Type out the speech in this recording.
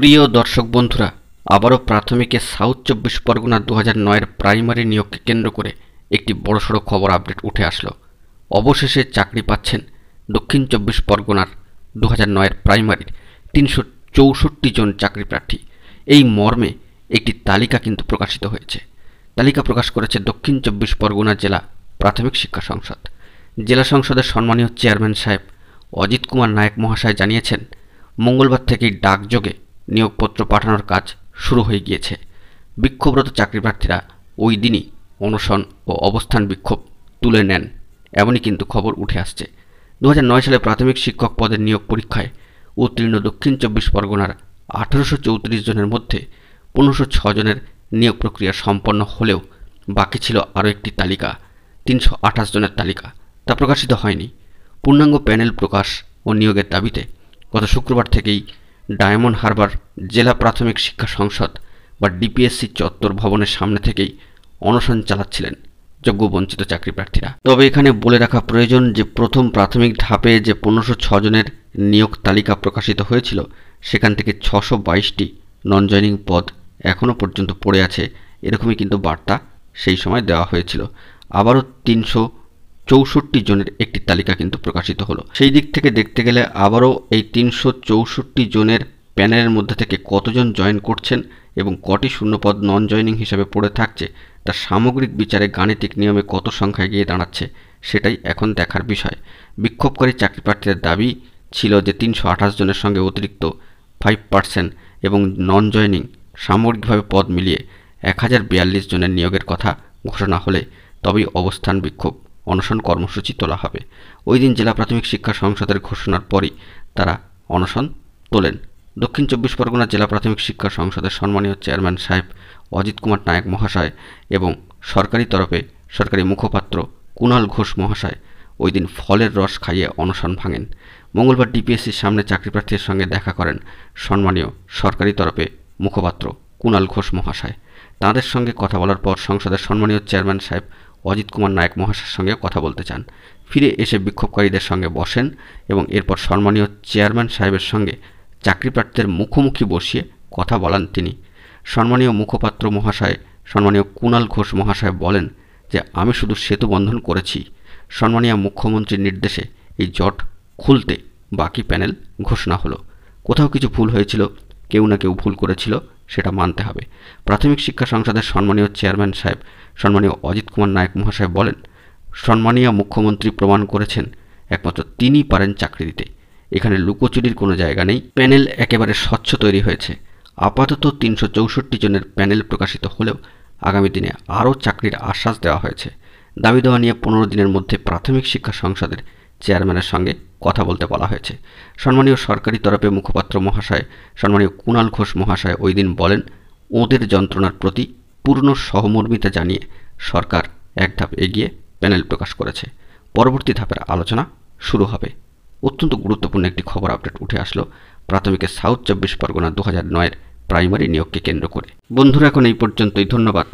প্রিয় দর্শক বন্ধুরা, আবারও প্রাথমিকে সাউথ 24 পরগনা 2009-এর প্রাইমারি নিয়োগকে কেন্দ্র করে একটি বড়সড় খবর আপডেট উঠে আসলো। অবশেষে চাকরি পাচ্ছেন দক্ষিণ 24 পরগনার 2009-এর প্রাইমারির 364 জন চাকরি প্রার্থী। এই মর্মে একটি তালিকা কিন্তু প্রকাশিত হয়েছে। তালিকা প্রকাশ করেছে দক্ষিণ 24 পরগনা জেলা প্রাথমিক শিক্ষা সংসদ। জেলা সংসদের সম্মানীয় চেয়ারম্যান সাহেব অজিত কুমার নায়ক মহাশয় জানিয়েছেন, মঙ্গলবার থেকেই ডাকযোগে নিয়োগপত্র পাঠানোর কাজ শুরু হয়ে গিয়েছে। বিক্ষোভরত চাকরি প্রার্থীরা ওই দিনই অনশন ও অবস্থান বিক্ষোভ তুলে নেন, এমনই কিন্তু খবর উঠে আসছে। 2009 সালে প্রাথমিক শিক্ষক পদের নিয়োগ পরীক্ষায় উত্তীর্ণ দক্ষিণ 24 পরগনার 1834 জনের মধ্যে 1506 জনের নিয়োগ প্রক্রিয়া সম্পন্ন হলেও বাকি ছিল আরও একটি তালিকা, 328 জনের তালিকা। তা প্রকাশিত হয়নি। পূর্ণাঙ্গ প্যানেল প্রকাশ ও নিয়োগের দাবিতে গত শুক্রবার থেকেই ডায়মন্ড হারবার জেলা প্রাথমিক শিক্ষা সংসদ বা ডিপিএসসি চত্বর ভবনের সামনে থেকেই অনশন চালাচ্ছিলেন যোগ্য বঞ্চিত চাকরি প্রার্থীরা। তবে এখানে বলে রাখা প্রয়োজন যে প্রথম প্রাথমিক ধাপে যে 1506 জনের নিয়োগ তালিকা প্রকাশিত হয়েছিল, সেখান থেকে 622টি নন জয়নিং পদ এখনও পর্যন্ত পড়ে আছে, এরকমই কিন্তু বার্তা সেই সময় দেওয়া হয়েছিল। আবারও 364 জনের একটি তালিকা কিন্তু প্রকাশিত হলো। সেই দিক থেকে দেখতে গেলে আবারও এই 364 জনের প্যানেলের মধ্যে থেকে কতজন জয়েন করছেন এবং কটি শূন্যপদ নন জয়নিং হিসেবে পড়ে থাকছে, তার সামগ্রিক বিচারে গাণিতিক নিয়মে কত সংখ্যায় গিয়ে দাঁড়াচ্ছে, সেটাই এখন দেখার বিষয়। বিক্ষোভকারী চাকরি প্রার্থীদের দাবি ছিল যে 328 জনের সঙ্গে অতিরিক্ত 5% এবং নন জয়নিং সামগ্রিকভাবে পদ মিলিয়ে 1042 জনের নিয়োগের কথা ঘোষণা হলে তবেই অবস্থান বিক্ষোভ অনশন কর্মসূচি তোলা হবে। ওই দিন জেলা প্রাথমিক শিক্ষা সংসদের ঘোষণার পরই তারা অনশন তোলেন। দক্ষিণ 24 পরগনা জেলা প্রাথমিক শিক্ষা সংসদের সম্মানীয় চেয়ারম্যান সাহেব অজিত কুমার নায়ক মহাশয় এবং সরকারি তরফে সরকারি মুখপাত্র কুণাল ঘোষ মহাশয় ওই দিন ফলের রস খাইয়ে অনশন ভাঙেন। মঙ্গলবার ডিপিএসসির সামনে চাকরি প্রার্থীর সঙ্গে দেখা করেন সম্মানীয় সরকারি তরফে মুখপাত্র কুণাল ঘোষ মহাশয়। তাঁদের সঙ্গে কথা বলার পর সংসদের সম্মানীয় চেয়ারম্যান সাহেব অজিত কুমার নায়ক মহাশয়ের সঙ্গে কথা বলতে চান। ফিরে এসে বিক্ষোভকারীদের সঙ্গে বসেন এবং এরপর সম্মানীয় চেয়ারম্যান সাহেবের সঙ্গে চাকরি প্রার্থীদের মুখোমুখি বসিয়ে কথা বলান তিনি। সম্মানীয় মুখপাত্র মহাশয় সম্মানীয় কুণাল ঘোষ মহাশয় বলেন যে, আমি শুধু সেতু বন্ধন করেছি। সম্মানীয় মুখ্যমন্ত্রীর নির্দেশে এই জট খুলতে বাকি প্যানেল ঘোষণা হলো। কোথাও কিছু ভুল হয়েছিল, কেউ না কেউ ভুল করেছিল, সেটা মানতে হবে। প্রাথমিক শিক্ষা সংসদের সম্মানীয় চেয়ারম্যান সাহেব সম্মানীয় অজিত কুমার নায়ক মহাশয় বলেন, সম্মানীয় মুখ্যমন্ত্রী প্রমাণ করেছেন একমাত্র তিনিই পারেন চাকরি দিতে। এখানে লুকোচুরির কোনো জায়গা নেই। প্যানেল একেবারে স্বচ্ছ তৈরি হয়েছে। আপাতত 364 জনের প্যানেল প্রকাশিত হলেও আগামী দিনে আরও চাকরির আশ্বাস দেওয়া হয়েছে। দাবি দেওয়া নিয়ে 15 দিনের মধ্যে প্রাথমিক শিক্ষা সংসদের চেয়ারম্যানের সঙ্গে কথা বলতে বলা হয়েছে। সম্মানীয় সরকারি তরফে মুখপাত্র মহাশয় সম্মানীয় কুণাল ঘোষ মহাশয় ওই দিন বলেন, ওদের যন্ত্রণার প্রতি পূর্ণ সহমর্মিতা জানিয়ে সরকার এক ধাপ এগিয়ে প্যানেল প্রকাশ করেছে। পরবর্তী ধাপের আলোচনা শুরু হবে। অত্যন্ত গুরুত্বপূর্ণ একটি খবর আপডেট উঠে আসলো প্রাথমিকের সাউথ 24 পরগনা 2009-এর প্রাইমারি নিয়োগকে কেন্দ্র করে। বন্ধুরা, এখন এই পর্যন্তই। ধন্যবাদ।